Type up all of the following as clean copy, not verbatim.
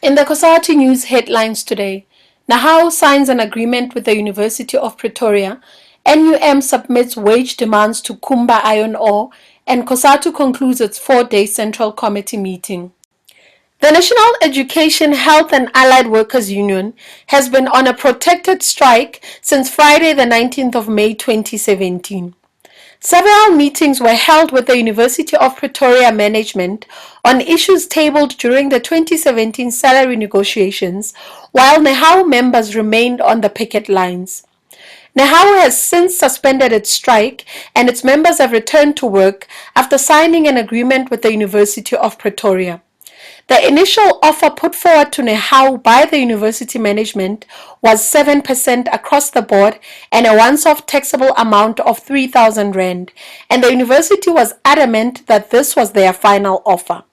In the COSATU news headlines today, Nahau signs an agreement with the University of Pretoria, NUM submits wage demands to Kumba Iron Ore, and COSATU concludes its 4-day Central Committee meeting. The National Education, Health and Allied Workers Union has been on a protected strike since Friday the 19th of May 2017. Several meetings were held with the University of Pretoria management on issues tabled during the 2017 salary negotiations, while NEHAU members remained on the picket lines. NEHAU has since suspended its strike, and its members have returned to work after signing an agreement with the University of Pretoria. The initial offer put forward to NEHAU by the university management was 7% across the board and a once-off taxable amount of 3,000 rand, and the university was adamant that this was their final offer.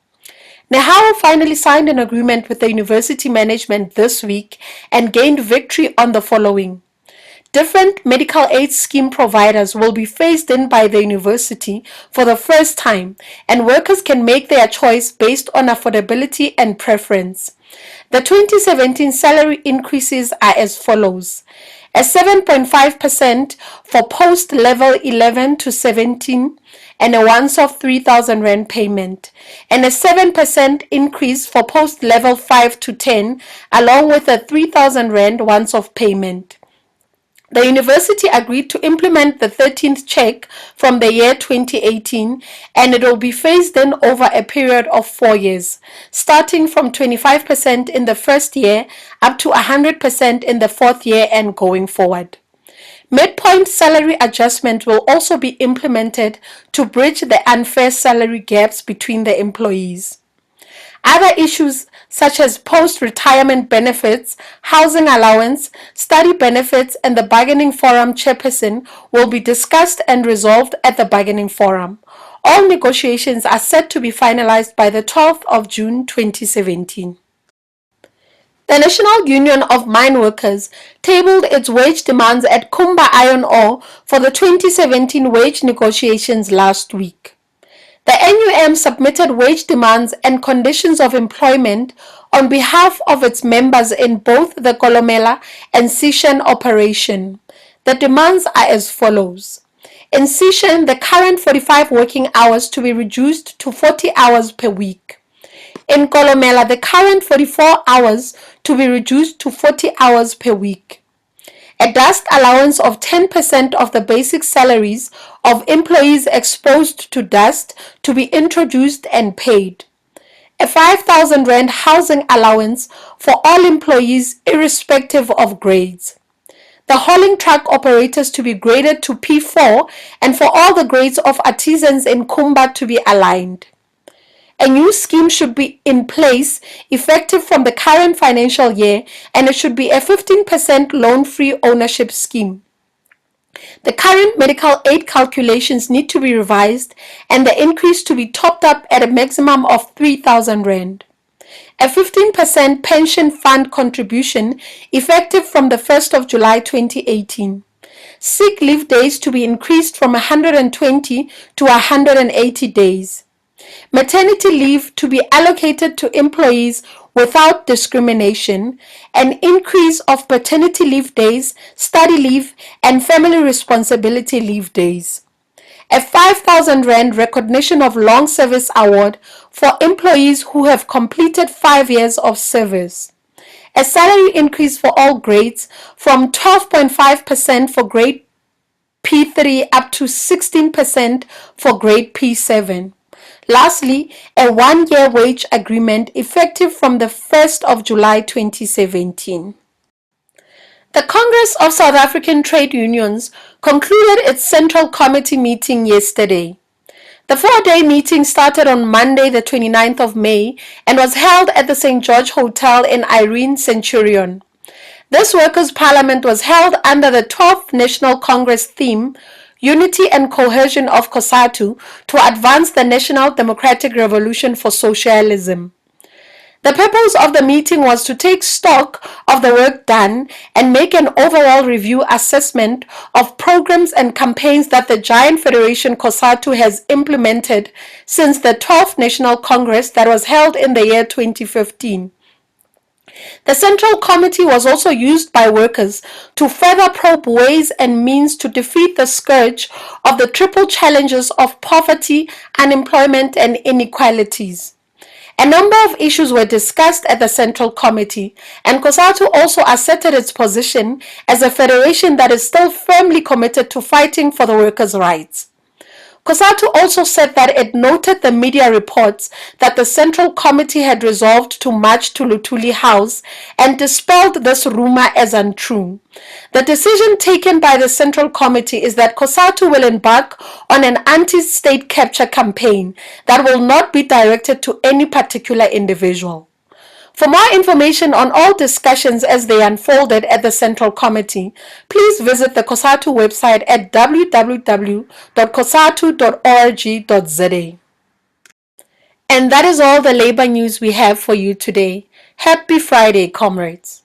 NEHAU finally signed an agreement with the university management this week and gained victory on the following. Different medical aid scheme providers will be phased in by the university for the first time, and workers can make their choice based on affordability and preference. The 2017 salary increases are as follows: a 7.5% for post level 11 to 17 and a once-off 3,000 rand payment, and a 7% increase for post level 5 to 10 along with a 3,000 rand once-off payment. The university agreed to implement the 13th check from the year 2018, and it will be phased in over a period of 4 years, starting from 25% in the first year up to 100% in the fourth year and going forward. Midpoint salary adjustment will also be implemented to bridge the unfair salary gaps between the employees. Other issues such as post-retirement benefits, housing allowance, study benefits, and the bargaining forum chairperson will be discussed and resolved at the bargaining forum. All negotiations are set to be finalized by the 12th of June 2017. The National Union of Mineworkers tabled its wage demands at Kumba Iron Ore for the 2017 wage negotiations last week. The NUM submitted wage demands and conditions of employment on behalf of its members in both the Kolomela and Sishen operation. The demands are as follows. In Sishen, the current 45 working hours to be reduced to 40 hours per week. In Kolomela, the current 44 hours to be reduced to 40 hours per week. A dust allowance of 10% of the basic salaries of employees exposed to dust to be introduced and paid. A 5,000 rand housing allowance for all employees irrespective of grades. The hauling truck operators to be graded to P4 and for all the grades of artisans in Kumba to be aligned. A new scheme should be in place effective from the current financial year, and it should be a 15% loan-free ownership scheme. The current medical aid calculations need to be revised and the increase to be topped up at a maximum of 3,000 rand. A 15% pension fund contribution effective from the 1st of July 2018. Sick leave days to be increased from 120 to 180 days. Maternity leave to be allocated to employees without discrimination, an increase of paternity leave days, study leave, and family responsibility leave days. A 5,000 rand recognition of long service award for employees who have completed 5 years of service. A salary increase for all grades from 12.5% for grade P3 up to 16% for grade P7. Lastly, a 1-year wage agreement effective from the 1st of July 2017. The Congress of South African Trade Unions concluded its Central Committee meeting yesterday. The 4-day meeting started on Monday the 29th of May and was held at the St. George Hotel in Irene Centurion. This Workers' Parliament was held under the 12th National Congress theme, Unity and Cohesion of COSATU to advance the National Democratic Revolution for Socialism. The purpose of the meeting was to take stock of the work done and make an overall review assessment of programs and campaigns that the giant federation COSATU has implemented since the 12th National Congress that was held in the year 2015. The Central Committee was also used by workers to further probe ways and means to defeat the scourge of the triple challenges of poverty, unemployment, and inequalities. A number of issues were discussed at the Central Committee, and COSATU also asserted its position as a federation that is still firmly committed to fighting for the workers' rights. COSATU also said that it noted the media reports that the Central Committee had resolved to march to Luthuli House and dispelled this rumor as untrue. The decision taken by the Central Committee is that COSATU will embark on an anti-state capture campaign that will not be directed to any particular individual. For more information on all discussions as they unfolded at the Central Committee, please visit the COSATU website at www.cosatu.org.za. And that is all the labor news we have for you today. Happy Friday, comrades.